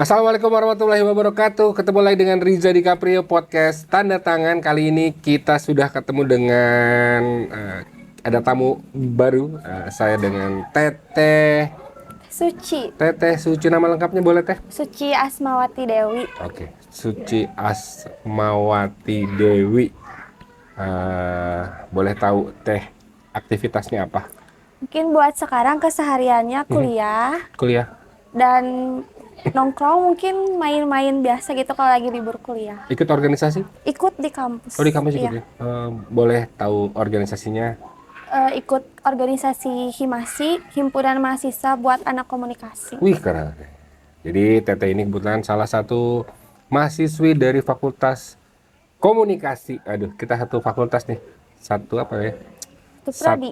Assalamualaikum warahmatullahi wabarakatuh. Ketemu lagi dengan Riza di Caprio Podcast Tanda Tangan. Kali ini kita sudah ketemu dengan ada tamu baru. Saya dengan Teteh. Suci. Teteh Suci, nama lengkapnya boleh Teh? Suci Asmawati Dewi. Oke, Suci Asmawati Dewi. Boleh tahu Teh aktivitasnya apa? Mungkin buat sekarang kesehariannya kuliah Kuliah? dan nongkrong, mungkin main-main biasa gitu kalau lagi libur kuliah. Ikut organisasi? Ikut di kampus. Oh, di kampus ikut Iya. ya? Boleh tahu organisasinya? Ikut organisasi Himasi, Himpunan Mahasiswa buat Anak Komunikasi. Wih, keren. Jadi Teteh ini kebetulan salah satu mahasiswi dari Fakultas Komunikasi. Aduh, kita satu fakultas nih. Satu apa ya? Itu prodi.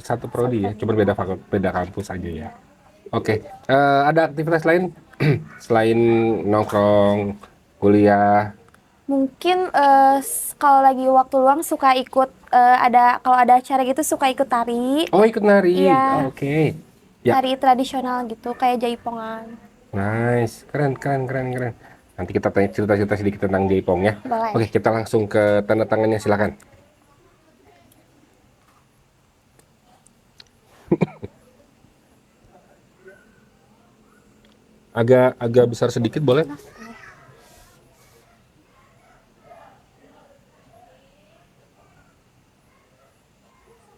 Satu prodi ya. Cuma beda kampus aja ya. Oke. Ada aktivitas lain selain nongkrong, kuliah? Mungkin kalau lagi waktu luang suka ikut kalau ada acara gitu suka ikut tari. Oh, ikut nari. Iya. Oke. Ya. Tari tradisional gitu kayak jaipongan. Nice. Keren. Nanti kita tanya cerita-cerita sedikit tentang Jaipong ya. Boleh. Oke, kita langsung ke tanda tangannya, silakan. Agak besar sedikit boleh?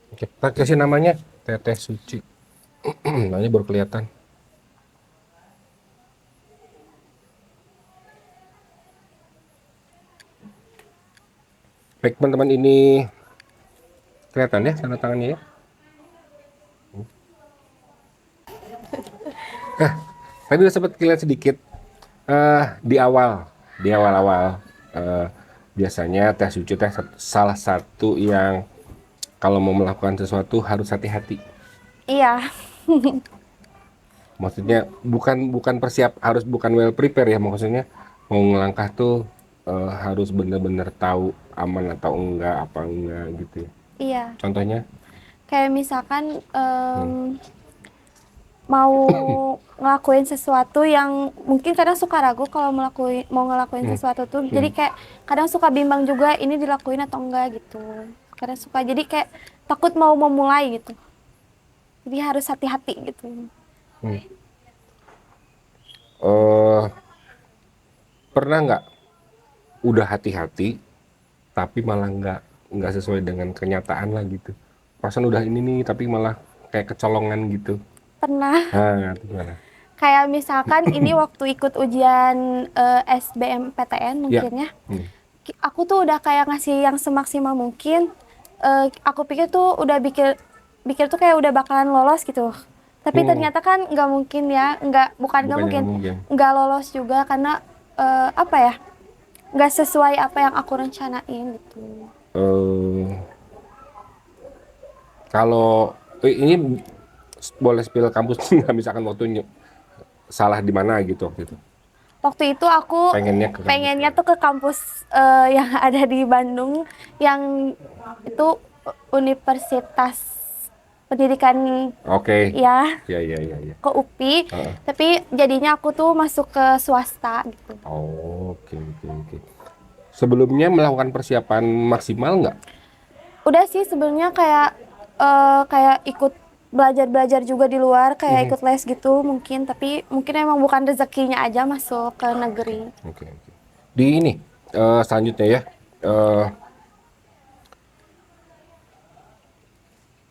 Oke, kita kasih namanya Teteh Suci. Namanya baru kelihatan. Baik teman-teman, ini kelihatan ya tanda tangannya ya. Tadi udah sempat kelihatan sedikit di awal biasanya Teh Suci teh salah satu yang kalau mau melakukan sesuatu harus hati-hati. Iya. Maksudnya bukan bukan well prepare ya, maksudnya mau ngelangkah tuh harus bener-bener tahu aman atau apa enggak gitu ya. Iya. Contohnya? Kayak misalkan mau ngelakuin sesuatu yang mungkin kadang suka ragu kalau mau ngelakuin sesuatu tuh. Jadi kayak kadang suka bimbang juga ini dilakuin atau enggak gitu. Kadang suka jadi kayak takut mau memulai gitu. Jadi harus hati-hati gitu. Pernah nggak udah hati-hati tapi malah nggak sesuai dengan kenyataan lah gitu? Perasaan udah ini nih tapi malah kayak kecolongan gitu. Pernah. Itu gimana? Kayak misalkan ini waktu ikut ujian SBMPTN mungkin ya. Aku tuh udah kayak ngasih yang semaksimal mungkin. Aku pikir tuh udah pikir tuh kayak udah bakalan lolos gitu. Tapi ternyata kan nggak mungkin ya, nggak mungkin, nggak lolos juga karena apa ya, nggak sesuai apa yang aku rencanain gitu. Kalau ini boleh spill kampus nggak, misalkan waktu salah di mana gitu waktu itu? Waktu itu aku pengennya tuh ke kampus yang ada di Bandung, yang itu Universitas Pendidikan. Oke. Ya. Ya. Ke UPI. Tapi jadinya aku tuh masuk ke swasta gitu. Oke. Sebelumnya melakukan persiapan maksimal nggak? Udah sih sebelumnya kayak ikut belajar juga di luar, kayak ikut les gitu mungkin, tapi mungkin emang bukan rezekinya aja masuk ke negeri. Oke. Di ini selanjutnya ya,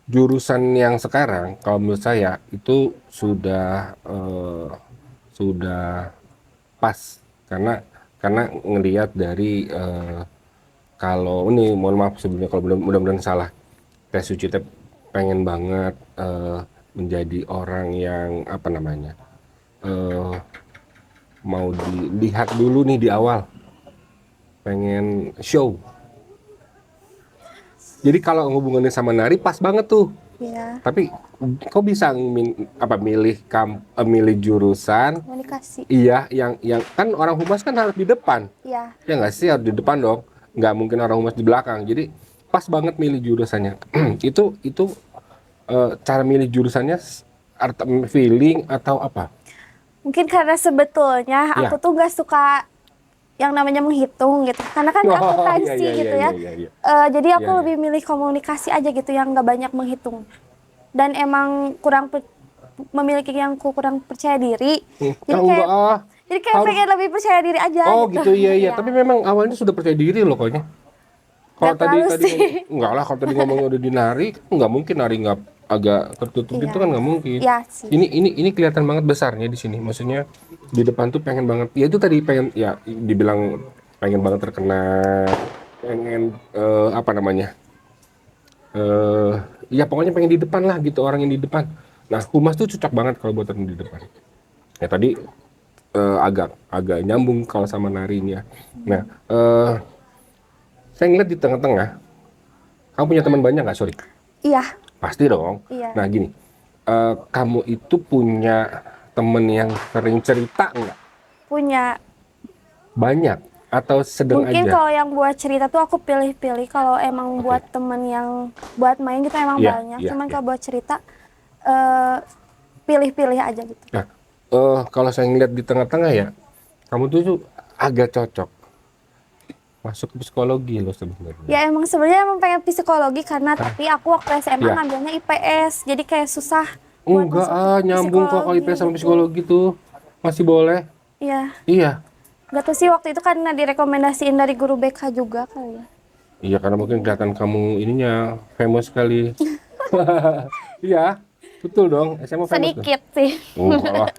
jurusan yang sekarang kalau menurut saya itu sudah pas, karena ngelihat dari kalau ini, mohon maaf sebelumnya kalau mudah-mudahan salah, Teh Suci teh pengen banget menjadi orang yang apa namanya, mau dilihat dulu nih di awal, pengen show. Jadi kalau hubungannya sama nari pas banget tuh. Iya. Tapi kok bisa milih jurusan Komunikasi. iya yang kan orang humas kan harus di depan. Iya. Ya nggak sih, harus di depan dong. Nggak mungkin orang humas di belakang. Jadi pas banget milih jurusannya. Itu cara milih jurusannya feeling atau apa? Mungkin karena sebetulnya Ya. aku tuh nggak suka yang namanya menghitung gitu. Karena kan Oh, akuntansi iya, iya, gitu iya, ya. iya, iya. Jadi aku Iya, iya. lebih milih komunikasi aja gitu yang nggak banyak menghitung. Dan emang memiliki yang kurang percaya diri. Jadi Enggak kayak ah. jadi kayak Harus. pengen lebih percaya diri aja Oh gitu. gitu, iya, iya. Iya. Tapi memang awalnya sudah percaya diri loh kayaknya. Kalau Nggak tadi terlalu tadi sih. ngomong, enggak lah, kalau tadi ngomongnya udah dinari, nggak mungkin nari nggak agak tertutup Iya. gitu kan nggak mungkin. Iya sih. Ini kelihatan banget besarnya di sini. Maksudnya di depan tuh pengen banget. Ya itu tadi pengen ya dibilang pengen banget terkenal, pengen apa namanya? eh Ya pokoknya pengen di depan lah gitu orang yang di depan. Nah, Humas tuh cocok banget kalau buat orang di depan. Ya tadi agak agak nyambung kalau sama narinya. Nah, saya ngeliat di tengah-tengah, kamu punya teman banyak nggak? Sorry. Iya. Pasti dong. Iya. Nah gini, kamu itu punya temen yang sering cerita nggak? Punya. Banyak atau sedang Mungkin aja? kalau yang buat cerita tuh aku pilih-pilih. Kalau emang Oke. buat temen yang buat main gitu emang Iya, banyak. iya, Cuman iya. kalau buat cerita eh, pilih-pilih aja gitu. Nah, kalau saya ngeliat di tengah-tengah ya, kamu tuh agak cocok masuk ke psikologi loh sebenarnya. Ya emang sebenarnya emang pengen psikologi karena tapi aku waktu SMA Iya. ngambilnya IPS. Jadi kayak susah buat Enggak masuk nyambung kok kalau IPS sama gitu. psikologi tuh masih boleh. Iya. Iya. Gak tau sih waktu itu karena direkomendasiin dari guru BK juga kali ya. Iya karena mungkin kelihatan kamu ininya famous sekali. Iya, betul dong. SMA famous tuh. Sedikit sih. Enggak lah.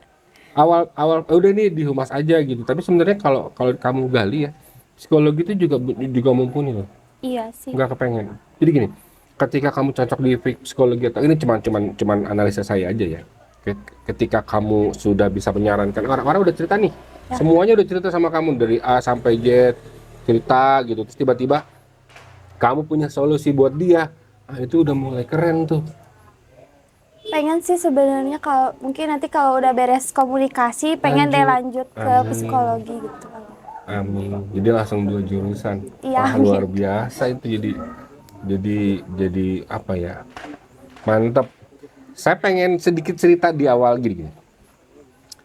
Awal udah nih di humas aja gitu. Tapi sebenarnya kalau kalau kamu gali ya, psikologi itu juga mumpuni loh. Iya sih. Nggak kepengen. Jadi gini, ketika kamu cocok di psikologi atau ini cuman analisa saya aja ya. Ketika kamu sudah bisa menyarankan orang-orang udah cerita nih, Ya. semuanya udah cerita sama kamu dari A sampai Z cerita gitu. Terus tiba-tiba kamu punya solusi buat dia, itu udah mulai keren tuh. Pengen sih sebenarnya kalau mungkin nanti kalau udah beres komunikasi pengen deh lanjut ke Amin. psikologi gitu. Amin. Jadi langsung 2 jurusan. Iya, Wah, amin. luar biasa itu jadi apa ya? Mantap. Saya pengen sedikit cerita di awal gini.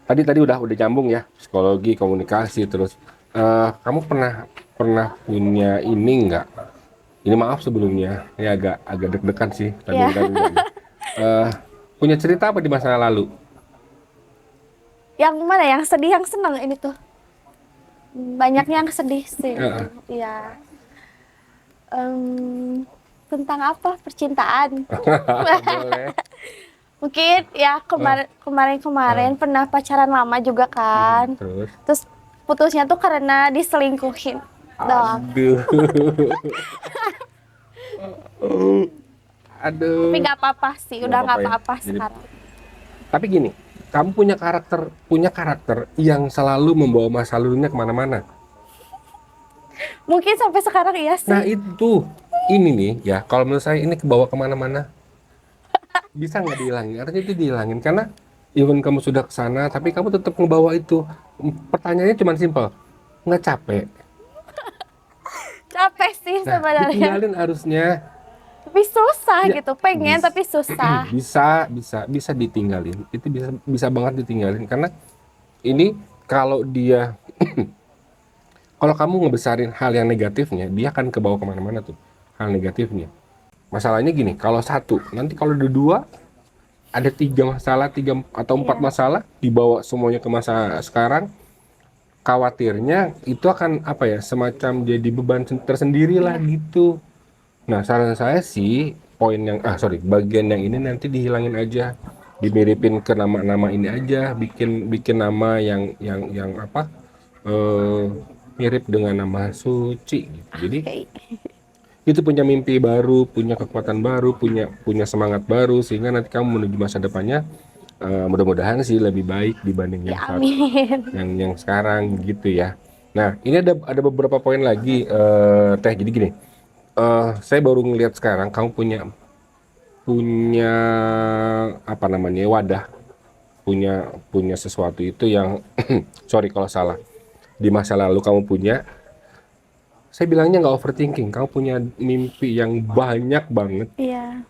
Tadi udah nyambung ya, psikologi, komunikasi terus kamu pernah punya ini enggak? Ini maaf sebelumnya, ini agak deg-degan sih tadi Iya. tadi. Eh, punya cerita apa di masa lalu? Yang mana yang sedih yang senang ini tuh? Banyaknya yang sedih sih. Heeh. Iya. Tentang apa? Percintaan. Boleh. Mungkin ya kemarin pernah pacaran lama juga kan. Terus. Terus putusnya tuh karena diselingkuhin doang. Aduh. Aduh. Tapi nggak apa-apa sih, Nggak udah nggak apa-apa ya. apa-apa Jadi- sekarang. Tapi gini, kamu punya karakter yang selalu membawa masa lalunya kemana-mana. Mungkin sampai sekarang iya sih. Nah itu, ini nih ya, kalau menurut saya ini kebawa kemana-mana. Bisa nggak dihilangin? Artinya itu dihilangin karena even kamu sudah ke sana, tapi kamu tetap ngebawa itu. Pertanyaannya cuma simpel, nggak capek? Capek sih Nah, sebenarnya. ditinggalin harusnya. Tapi susah Ya, gitu. Pengen bis- tapi susah. bisa ditinggalin. Itu bisa banget ditinggalin karena ini kalau dia kalau kamu ngebesarin hal yang negatifnya, dia akan kebawa kemana-mana tuh hal negatifnya. Masalahnya gini, kalau satu, nanti kalau ada dua, ada 3 masalah, 3 atau 4 Iya. masalah, dibawa semuanya ke masa sekarang, khawatirnya itu akan apa ya, semacam jadi beban tersendiri lah gitu. Nah, saran saya sih, bagian yang ini nanti dihilangin aja, dimiripin ke nama-nama ini aja, bikin nama yang apa, mirip dengan nama suci gitu. Jadi Kayak itu punya mimpi baru, punya kekuatan baru, punya semangat baru sehingga nanti kamu menuju masa depannya mudah-mudahan sih lebih baik dibanding yang ya, amin. yang sekarang gitu ya. Nah, ini ada beberapa poin lagi Teh. Jadi gini, saya baru ngelihat sekarang kamu punya apa namanya wadah, punya sesuatu itu yang sorry kalau salah. Di masa lalu kamu punya, saya bilangnya nggak overthinking, kamu punya mimpi yang banyak banget. Iya.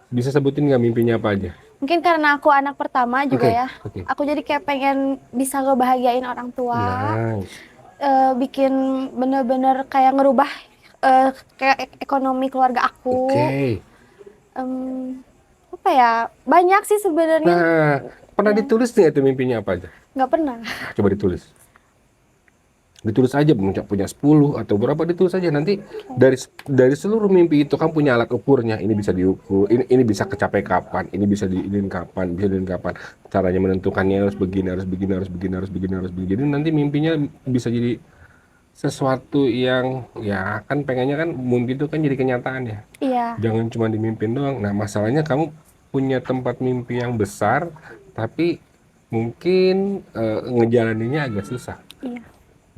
Bisa sebutin nggak mimpinya apa aja? Mungkin karena aku anak pertama juga Oke, ya. oke. Aku jadi kayak pengen bisa ngebahagiain orang tua, Nice. bikin bener-bener kayak ngerubah kayak ekonomi keluarga aku. Oke. Em, Apa ya? Banyak sih sebenarnya. Nah, pernah Ya, ditulis nggak itu mimpinya apa aja? nggak pernah. Coba ditulis. Ditulis aja punya 10 atau berapa, ditulis aja nanti dari seluruh mimpi itu kan punya alat ukurnya. Ini bisa diukur, ini bisa kecapai kapan, ini bisa diinin kapan, bisa diinin kapan. Caranya menentukannya harus begini, harus begini, harus begini, harus begini, harus begini. Jadi nanti mimpinya bisa jadi sesuatu yang ya kan pengennya kan mimpi itu kan jadi kenyataan ya. Iya, Jangan cuma dimimpin doang. Nah, masalahnya kamu punya tempat mimpi yang besar tapi mungkin ngejalaninnya agak susah. iya,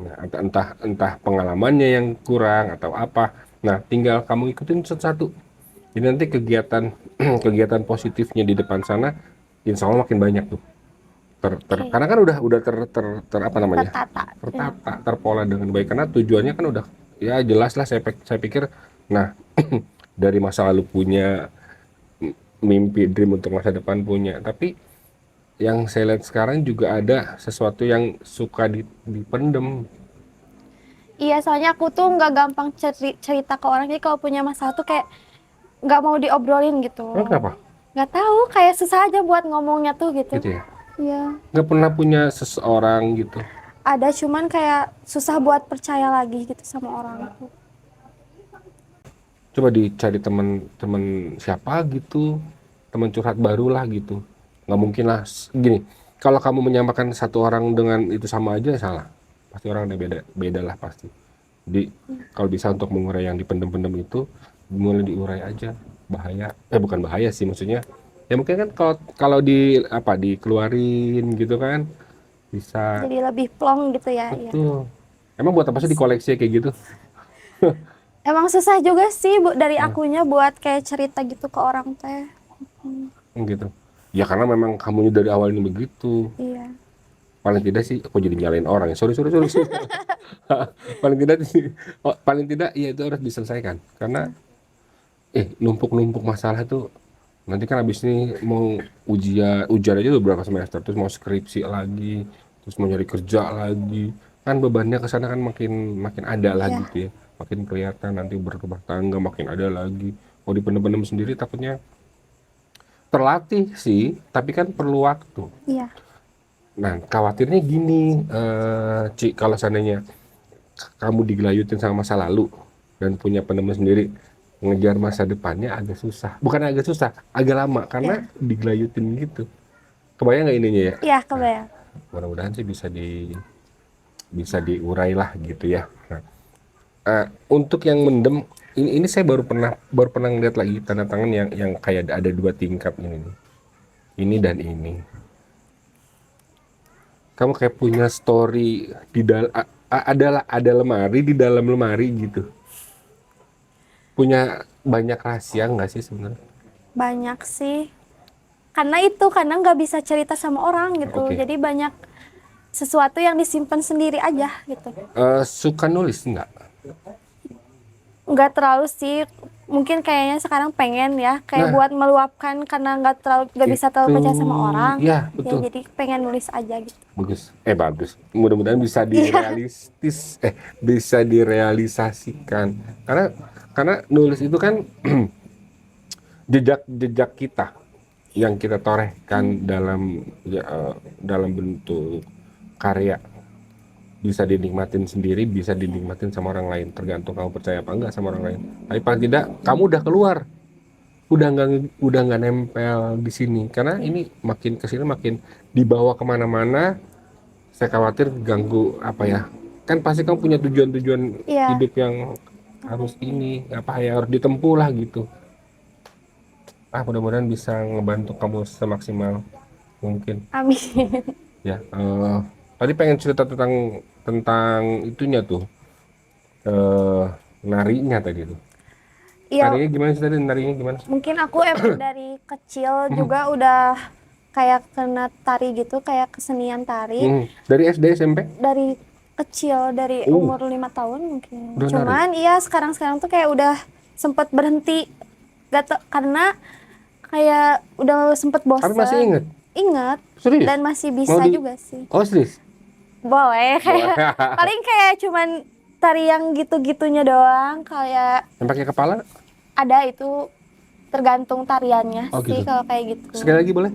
Nah, entah entah pengalamannya yang kurang atau apa. Nah, tinggal kamu ikutin satu-satu. Jadi nanti kegiatan kegiatan positifnya di depan sana, insya Allah makin banyak tuh. oke. Karena kan udah ter apa namanya, Tertata. Ya. tertata, terpola dengan baik. Karena tujuannya kan udah ya jelas lah. Saya pikir. Nah, dari masa lalu punya mimpi dream untuk masa depan punya. Tapi yang saya lihat sekarang juga ada sesuatu yang suka dipendem. Iya, soalnya aku tuh nggak gampang cerita ke orang. Jadi kalau punya masalah tuh kayak nggak mau diobrolin gitu. Kenapa? Nggak tahu, kayak susah aja buat ngomongnya tuh gitu. Gitu ya. Iya. Nggak pernah punya seseorang gitu. Ada, cuman kayak susah buat percaya lagi gitu sama orang tuh. Coba dicari teman-teman siapa gitu, teman curhat baru lah gitu. Nggak mungkin lah gini. Kalau kamu menyamakan satu orang dengan itu sama aja salah. Pasti orang ada beda, beda lah pasti. Jadi kalau bisa untuk mengurai yang dipendem-pendem itu, mulai diurai aja. Bahaya. Bukan bahaya sih maksudnya. Ya mungkin kan kalau kalau di apa dikeluarin gitu kan bisa. Jadi lebih plong gitu ya. Iya. Betul. Emang buat apa sih dikoleksi kayak gitu? Emang susah juga sih dari akunya buat kayak cerita gitu ke orang teh. Gitu. Ya karena memang kamunya dari awal ini begitu. Iya. Paling tidak sih, aku jadi nyalain orang ya. Sorry, sorry, sorry. Paling tidak sih, paling tidak ya itu harus diselesaikan. Karena numpuk-numpuk masalah itu nanti kan habis ini mau ujian aja udah berapa semester, terus mau skripsi lagi, terus mau nyari kerja lagi. Kan bebannya ke sana kan makin makin ada lah Iya. gitu ya. Makin kelihatan nanti berumah tangga makin ada lagi. Mau dipendem-pendem sendiri takutnya terlatih sih, tapi kan perlu waktu. Iya. Nah, khawatirnya gini, Ci, kalau seandainya kamu digelayutin sama masa lalu dan punya penemu sendiri, ngejar masa depannya agak susah. Bukan agak susah, agak lama karena Iya. digelayutin gitu. Kebayang nggak ininya ya? Iya, kebayang. Mudah-mudahan sih bisa diurai lah gitu ya. Nah, untuk yang mendem, ini saya baru pernah ngeliat lagi tanda tangan yang kayak ada dua tingkat ini nih. Ini dan ini. Kamu kayak punya story di ada lemari di dalam lemari gitu. Punya banyak rahasia nggak sih sebenarnya? Banyak sih. Karena nggak bisa cerita sama orang gitu. Oke. Jadi banyak sesuatu yang disimpan sendiri aja gitu. Suka nulis nggak? Nggak terlalu sih. Mungkin kayaknya sekarang pengen ya kayak Nah, buat meluapkan karena nggak bisa terlalu itu percaya sama orang. ya Ya betul. jadi pengen nulis aja gitu. Bagus. Bagus. Mudah-mudahan bisa Iya. bisa direalisasikan. Karena nulis itu kan jejak kita yang kita torehkan dalam bentuk karya, bisa dinikmatin sendiri, bisa dinikmatin sama orang lain, tergantung kamu percaya apa enggak sama orang lain. Tapi paling tidak kamu udah keluar, udah nggak nempel di sini, karena ini makin kesini makin dibawa kemana-mana. Saya khawatir ganggu apa ya, kan pasti kamu punya tujuan-tujuan Iya. hidup yang harus ini apa ya, harus ditempuh lah gitu. Mudah-mudahan bisa ngebantu kamu semaksimal mungkin Amin. ya. Tadi pengen cerita tentang tentang itunya tuh, eh narinya tadi tuh. Iya, Narinya gimana sih tadi, narinya gimana? mungkin aku emang dari kecil juga udah kayak kena tari gitu, kayak kesenian tari. Dari SD SMP Dari kecil, dari uh umur 5 tahun mungkin. udah nari. Cuman iya sekarang tuh kayak udah sempet berhenti. Karena kayak udah sempet Tapi masih bosen. inget? Ingat. Serius? Dan masih Mau bisa di- juga sih. Oh serius? Boleh kayak paling kayak cuman tari yang gitu-gitunya doang, kayak Yang pakai kepala? ada itu tergantung tariannya Oh sih gitu. kalau kayak gitu. Sekali lagi boleh?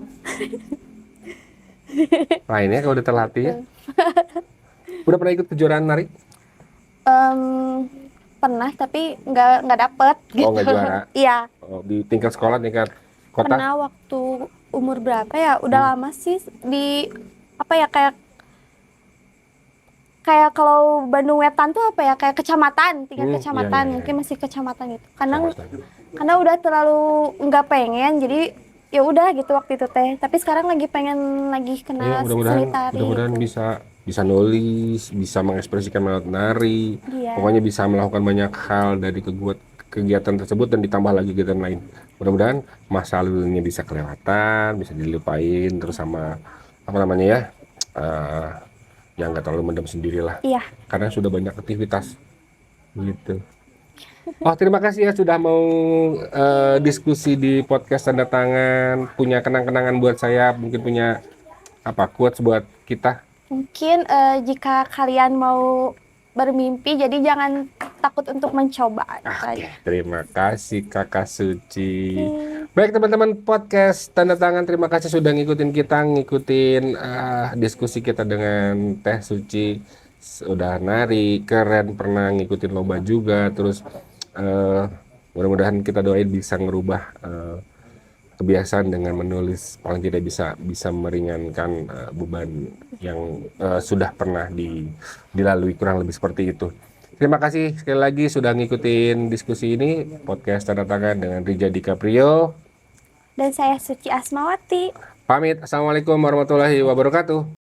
Lainnya kalau udah terlatih ya. Udah pernah ikut kejuaraan nari? Em, pernah tapi nggak dapet Oh, gitu. nggak juara. Iya, Oh, di tingkat sekolah, tingkat kota? pernah waktu umur berapa ya? Udah lama sih di apa ya kayak kayak kalau Bandung Wetan tuh apa ya kayak kecamatan, tingkat Iya, kecamatan, iya, iya. mungkin masih kecamatan gitu. Karena Kecamatan. udah terlalu nggak pengen, jadi ya udah gitu waktu itu teh. Tapi sekarang lagi pengen lagi Ayo, kena mudah-mudahan seni tari mudah-mudahan gitu. bisa nulis, bisa mengekspresikan melalui nari. Iya. Pokoknya bisa melakukan banyak hal dari kegiatan tersebut dan ditambah lagi kegiatan lain. Mudah-mudahan masa lalunya bisa kelewatan, bisa dilupain terus sama apa namanya ya? eh yang nggak terlalu mendem sendiri lah. Iya. Karena sudah banyak aktivitas gitu. Oh, terima kasih ya sudah mau diskusi di podcast tanda tangan, punya kenang-kenangan buat saya, mungkin punya apa quotes buat kita. Mungkin jika kalian mau bermimpi, jadi jangan takut untuk mencoba. Oke, terima kasih Kakak Suci. Oke. Baik teman-teman podcast tanda tangan, terima kasih sudah ngikutin kita, ngikutin diskusi kita dengan Teh Suci. Sudah nari, keren, pernah ngikutin lomba juga, terus mudah-mudahan kita doain bisa ngerubah kebiasaan dengan menulis, paling tidak bisa meringankan beban yang sudah pernah dilalui, kurang lebih seperti itu. Terima kasih sekali lagi sudah ngikutin diskusi ini podcast tanda tangan dengan Rija DiCaprio. Dan saya Suci Asmawati. Pamit, assalamualaikum warahmatullahi wabarakatuh.